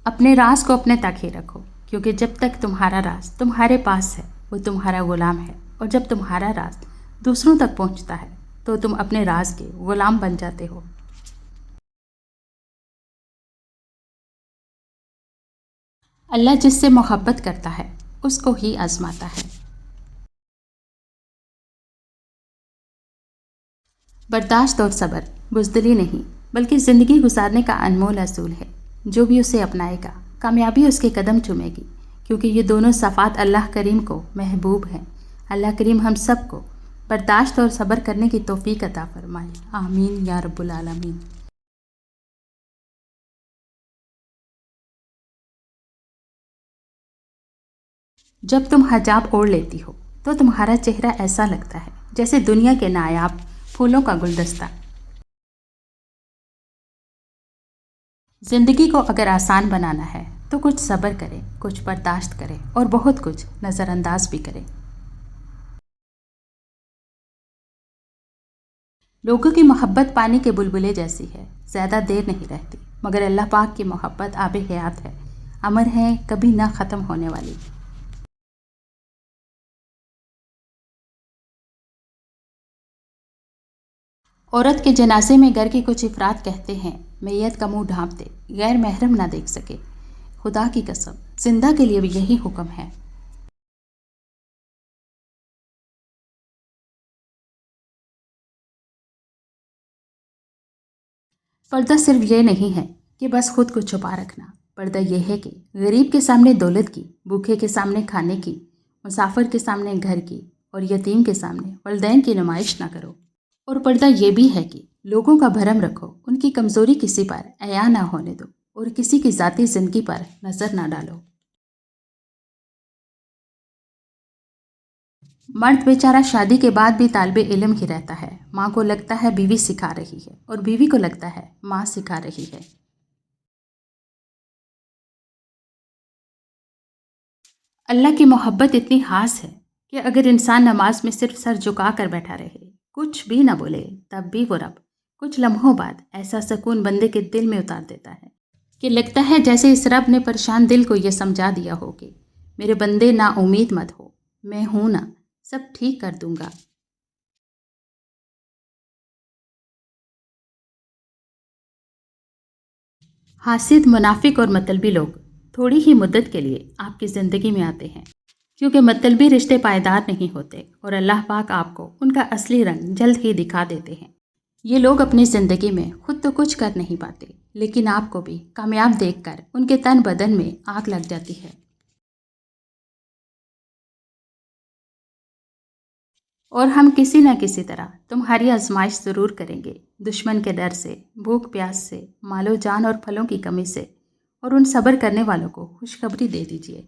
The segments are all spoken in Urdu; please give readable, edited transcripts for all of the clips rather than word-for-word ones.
اپنے راز کو اپنے تک ہی رکھو، کیونکہ جب تک تمہارا راز تمہارے پاس ہے وہ تمہارا غلام ہے، اور جب تمہارا راز دوسروں تک پہنچتا ہے تو تم اپنے راز کے غلام بن جاتے ہو۔ اللہ جس سے محبت کرتا ہے اس کو ہی آزماتا ہے۔ برداشت اور صبر بزدلی نہیں، بلکہ زندگی گزارنے کا انمول اصول ہے۔ جو بھی اسے اپنائے گا کامیابی اس کے قدم چومے گی، کیونکہ یہ دونوں صفات اللہ کریم کو محبوب ہیں۔ اللہ کریم ہم سب کو برداشت اور صبر کرنے کی توفیق عطا فرمائے، آمین یا رب العالمین۔ جب تم حجاب اوڑھ لیتی ہو تو تمہارا چہرہ ایسا لگتا ہے جیسے دنیا کے نایاب پھولوں کا گلدستہ۔ زندگی کو اگر آسان بنانا ہے تو کچھ صبر کرے، کچھ برداشت کرے اور بہت کچھ نظر انداز بھی کرے۔ لوگوں کی محبت پانی کے بلبلے جیسی ہے، زیادہ دیر نہیں رہتی، مگر اللہ پاک کی محبت آب حیات ہے، امر ہے، کبھی نہ ختم ہونے والی۔ عورت کے جنازے میں گھر کے کچھ افراد کہتے ہیں، میت کا منہ ڈھانپ دے، غیر محرم نہ دیکھ سکے۔ خدا کی قسم، زندہ کے لیے بھی یہی حکم ہے۔ پردہ صرف یہ نہیں ہے کہ بس خود کو چھپا رکھنا، پردہ یہ ہے کہ غریب کے سامنے دولت کی، بھوکے کے سامنے کھانے کی، مسافر کے سامنے گھر کی، اور یتیم کے سامنے والدین کی نمائش نہ کرو۔ اور پردہ یہ بھی ہے کہ لوگوں کا بھرم رکھو، ان کی کمزوری کسی پر عیاں نہ ہونے دو، اور کسی کی ذاتی زندگی پر نظر نہ ڈالو۔ مرد بیچارہ شادی کے بعد بھی طالب علم ہی رہتا ہے، ماں کو لگتا ہے بیوی سکھا رہی ہے، اور بیوی کو لگتا ہے ماں سکھا رہی ہے۔ اللہ کی محبت اتنی خاص ہے کہ اگر انسان نماز میں صرف سر جھکا کر بیٹھا رہے، کچھ بھی نہ بولے، تب بھی وہ رب کچھ لمحوں بعد ایسا سکون بندے کے دل میں اتار دیتا ہے کہ لگتا ہے جیسے اس رب نے پریشان دل کو یہ سمجھا دیا ہو کہ میرے بندے نا امید مت ہو، میں ہوں نا، سب ٹھیک کر دوں گا۔ حاسد، منافق اور مطلبی لوگ تھوڑی ہی مدت کے لیے آپ کی زندگی میں آتے ہیں، کیونکہ مطلبی رشتے پائیدار نہیں ہوتے، اور اللہ پاک آپ کو ان کا اصلی رنگ جلد ہی دکھا دیتے ہیں۔ یہ لوگ اپنی زندگی میں خود تو کچھ کر نہیں پاتے، لیکن آپ کو بھی کامیاب دیکھ کر ان کے تن بدن میں آگ لگ جاتی ہے۔ اور ہم کسی نہ کسی طرح تمہاری آزمائش ضرور کریں گے، دشمن کے ڈر سے، بھوک پیاس سے، مال و جان اور پھلوں کی کمی سے، اور ان صبر کرنے والوں کو خوشخبری دے دیجیے۔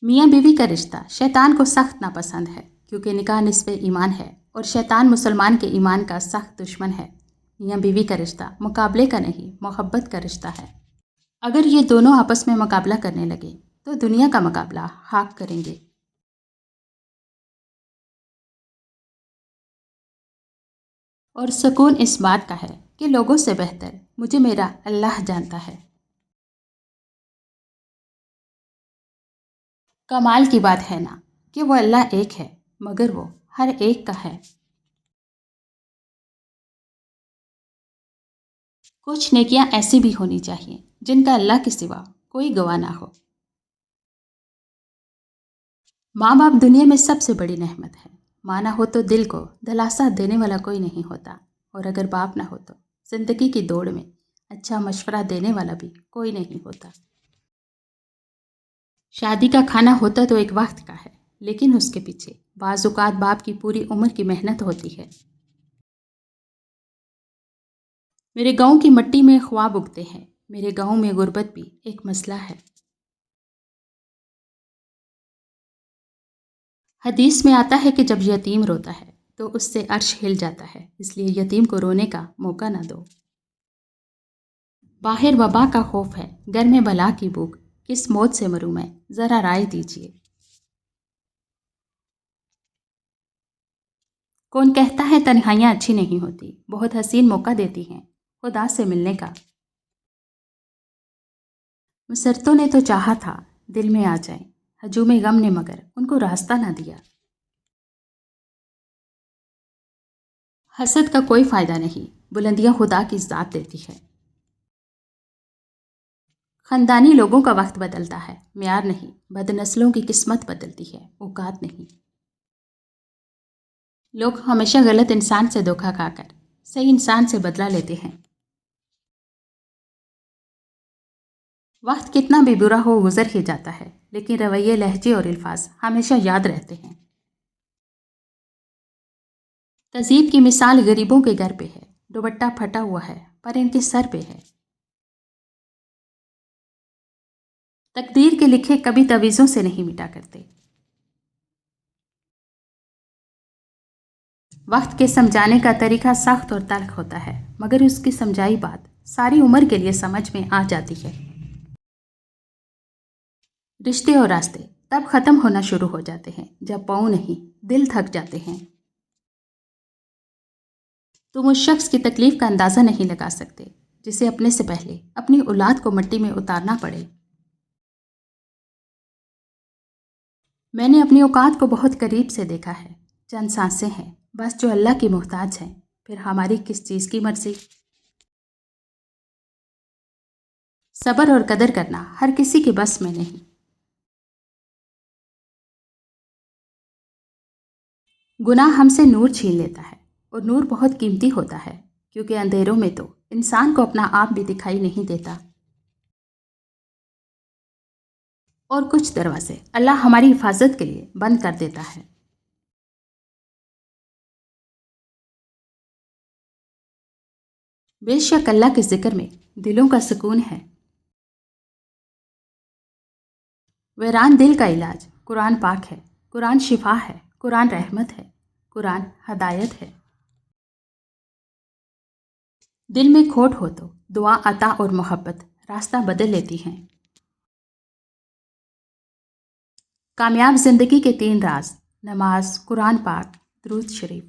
میاں بیوی کا رشتہ شیطان کو سخت ناپسند ہے، کیونکہ نکاح نصف ایمان ہے، اور شیطان مسلمان کے ایمان کا سخت دشمن ہے۔ میاں بیوی کا رشتہ مقابلے کا نہیں، محبت کا رشتہ ہے۔ اگر یہ دونوں آپس میں مقابلہ کرنے لگے تو دنیا کا مقابلہ خاک کریں گے۔ اور سکون اس بات کا ہے کہ لوگوں سے بہتر مجھے میرا اللہ جانتا ہے۔ کمال کی بات ہے نا کہ وہ اللہ ایک ہے، مگر وہ ہر ایک کا ہے۔ کچھ نیکیاں ایسی بھی ہونی چاہیے جن کا اللہ کے سوا کوئی گواہ نہ ہو۔ ماں باپ دنیا میں سب سے بڑی نعمت ہے، ماں نہ ہو تو دل کو دلاسا دینے والا کوئی نہیں ہوتا، اور اگر باپ نہ ہو تو زندگی کی دوڑ میں اچھا مشورہ دینے والا بھی کوئی نہیں ہوتا۔ شادی کا کھانا ہوتا تو ایک وقت کا ہے، لیکن اس کے پیچھے بعض اوقات باپ کی پوری عمر کی محنت ہوتی ہے۔ میرے گاؤں کی مٹی میں خواب اگتے ہیں، میرے گاؤں میں غربت بھی ایک مسئلہ ہے۔ حدیث میں آتا ہے کہ جب یتیم روتا ہے تو اس سے عرش ہل جاتا ہے، اس لیے یتیم کو رونے کا موقع نہ دو۔ باہر وبا کا خوف ہے، گھر میں بلا کی بھوک، کس موت سے مروں میں، ذرا رائے دیجیے۔ کون کہتا ہے تنہائیاں اچھی نہیں ہوتی، بہت حسین موقع دیتی ہیں خدا سے ملنے کا۔ مسرتوں نے تو چاہا تھا دل میں آ جائیں، ہجوم غم نے مگر ان کو راستہ نہ دیا۔ حسد کا کوئی فائدہ نہیں، بلندیاں خدا کی ذات دیتی ہے۔ خاندانی لوگوں کا وقت بدلتا ہے، معیار نہیں، بد نسلوں کی قسمت بدلتی ہے، اوقات نہیں۔ لوگ ہمیشہ غلط انسان سے دھوکا کھا کر صحیح انسان سے بدلہ لیتے ہیں۔ وقت کتنا بھی برا ہو گزر ہی جاتا ہے، لیکن رویے، لہجے اور الفاظ ہمیشہ یاد رہتے ہیں۔ تہذیب کی مثال غریبوں کے گھر پہ ہے، دوپٹہ پھٹا ہوا ہے پر ان کے سر پہ ہے۔ تقدیر کے لکھے کبھی تعویذوں سے نہیں مٹا کرتے۔ وقت کے سمجھانے کا طریقہ سخت اور تلخ ہوتا ہے، مگر اس کی سمجھائی بات ساری عمر کے لیے سمجھ میں آ جاتی ہے۔ رشتے اور راستے تب ختم ہونا شروع ہو جاتے ہیں جب پاؤں نہیں، دل تھک جاتے ہیں۔ تم اس شخص کی تکلیف کا اندازہ نہیں لگا سکتے جسے اپنے سے پہلے اپنی اولاد کو مٹی میں اتارنا پڑے۔ میں نے اپنی اوقات کو بہت قریب سے دیکھا ہے، چند سانسیں ہیں بس جو اللہ کی محتاج ہیں، پھر ہماری کس چیز کی مرضی۔ صبر اور قدر کرنا ہر کسی کے بس میں نہیں۔ گناہ ہم سے نور چھین لیتا ہے، اور نور بہت قیمتی ہوتا ہے، کیونکہ اندھیروں میں تو انسان کو اپنا آپ بھی دکھائی نہیں دیتا۔ اور کچھ دروازے اللہ ہماری حفاظت کے لیے بند کر دیتا ہے۔ بے شک اللہ کے ذکر میں دلوں کا سکون ہے۔ ویران دل کا علاج قرآن پاک ہے، قرآن شفا ہے، قرآن رحمت ہے، قرآن ہدایت ہے۔ دل میں کھوٹ ہو تو دعا، عطا اور محبت راستہ بدل لیتی ہیں۔ کامیاب زندگی کے 3 راز: نماز، قرآن پاک، درود شریف۔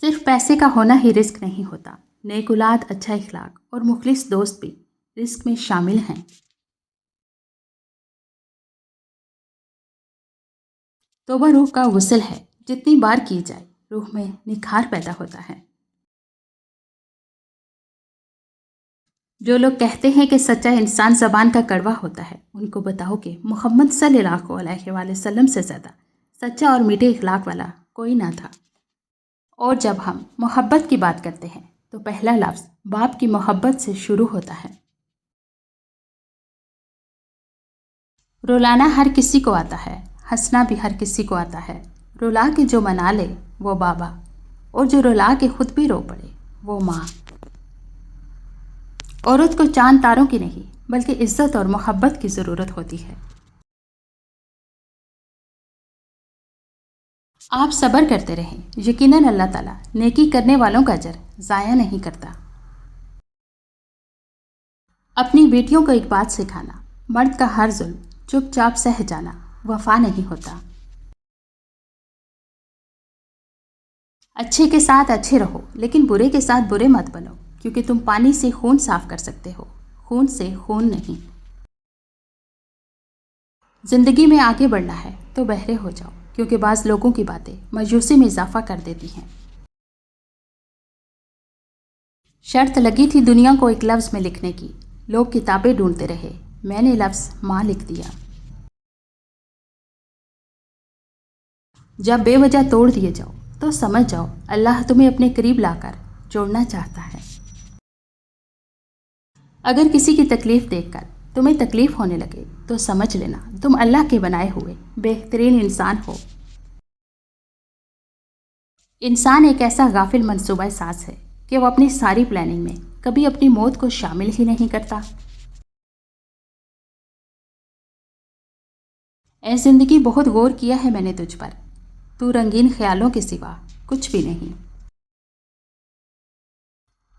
صرف پیسے کا ہونا ہی رزق نہیں ہوتا، نیک اولاد، اچھا اخلاق اور مخلص دوست بھی رزق میں شامل ہیں۔ توبہ روح کا غسل ہے، جتنی بار کی جائے روح میں نکھار پیدا ہوتا ہے۔ جو لوگ کہتے ہیں کہ سچا انسان زبان کا کڑوا ہوتا ہے، ان کو بتاؤ کہ محمد صلی اللہ علیہ وآلہ وسلم سے زیادہ سچا اور میٹھے اخلاق والا کوئی نہ تھا۔ اور جب ہم محبت کی بات کرتے ہیں تو پہلا لفظ باپ کی محبت سے شروع ہوتا ہے۔ رولانا ہر کسی کو آتا ہے، ہنسنا بھی ہر کسی کو آتا ہے۔ رولا کے جو منا لے وہ بابا، اور جو رولا کے خود بھی رو پڑے وہ ماں۔ عورت کو چاند تاروں کی نہیں بلکہ عزت اور محبت کی ضرورت ہوتی ہے۔ آپ صبر کرتے رہیں، یقیناً اللہ تعالیٰ نیکی کرنے والوں کا اجر ضائع نہیں کرتا۔ اپنی بیٹیوں کو ایک بات سکھانا: مرد کا ہر ظلم چپ چاپ سہ جانا وفا نہیں ہوتا۔ اچھے کے ساتھ اچھے رہو، لیکن برے کے ساتھ برے مت بنو، کیونکہ تم پانی سے خون صاف کر سکتے ہو، خون سے خون نہیں۔ زندگی میں آگے بڑھنا ہے تو بہرے ہو جاؤ، کیونکہ بعض لوگوں کی باتیں مایوسی میں اضافہ کر دیتی ہیں۔ شرط لگی تھی دنیا کو ایک لفظ میں لکھنے کی، لوگ کتابیں ڈھونڈتے رہے، میں نے لفظ ماں لکھ دیا۔ جب بے وجہ توڑ دیے جاؤ تو سمجھ جاؤ اللہ تمہیں اپنے قریب لا کر جوڑنا چاہتا ہے۔ اگر کسی کی تکلیف دیکھ کر تمہیں تکلیف ہونے لگے تو سمجھ لینا تم اللہ کے بنائے ہوئے بہترین انسان ہو۔ انسان ایک ایسا غافل منصوبہ ساز ہے کہ وہ اپنی ساری پلاننگ میں کبھی اپنی موت کو شامل ہی نہیں کرتا۔ اے زندگی، بہت غور کیا ہے میں نے تجھ پر، تو رنگین خیالوں کے سوا کچھ بھی نہیں۔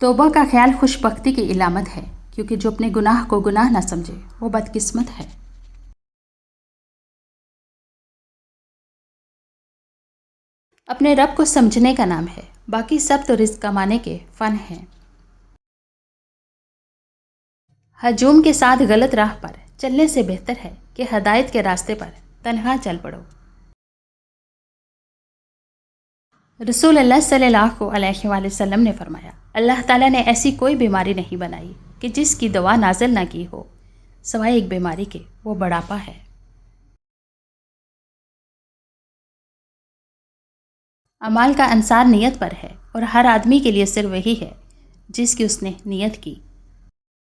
توبہ کا خیال خوش بختی کی علامت ہے، کیونکہ جو اپنے گناہ کو گناہ نہ سمجھے وہ بدقسمت ہے۔ اپنے رب کو سمجھنے کا نام ہے، باقی سب تو رزق کمانے کے فن ہیں۔ ہجوم کے ساتھ غلط راہ پر چلنے سے بہتر ہے کہ ہدایت کے راستے پر تنہا چل پڑو۔ رسول اللہ صلی اللہ علیہ وآلہ وسلم نے فرمایا، اللہ تعالیٰ نے ایسی کوئی بیماری نہیں بنائی کہ جس کی دوا نازل نہ کی ہو، سوائے ایک بیماری کے، وہ بڑھاپا ہے۔ اعمال کا انصار نیت پر ہے، اور ہر آدمی کے لیے صرف وہی ہے جس کی اس نے نیت کی۔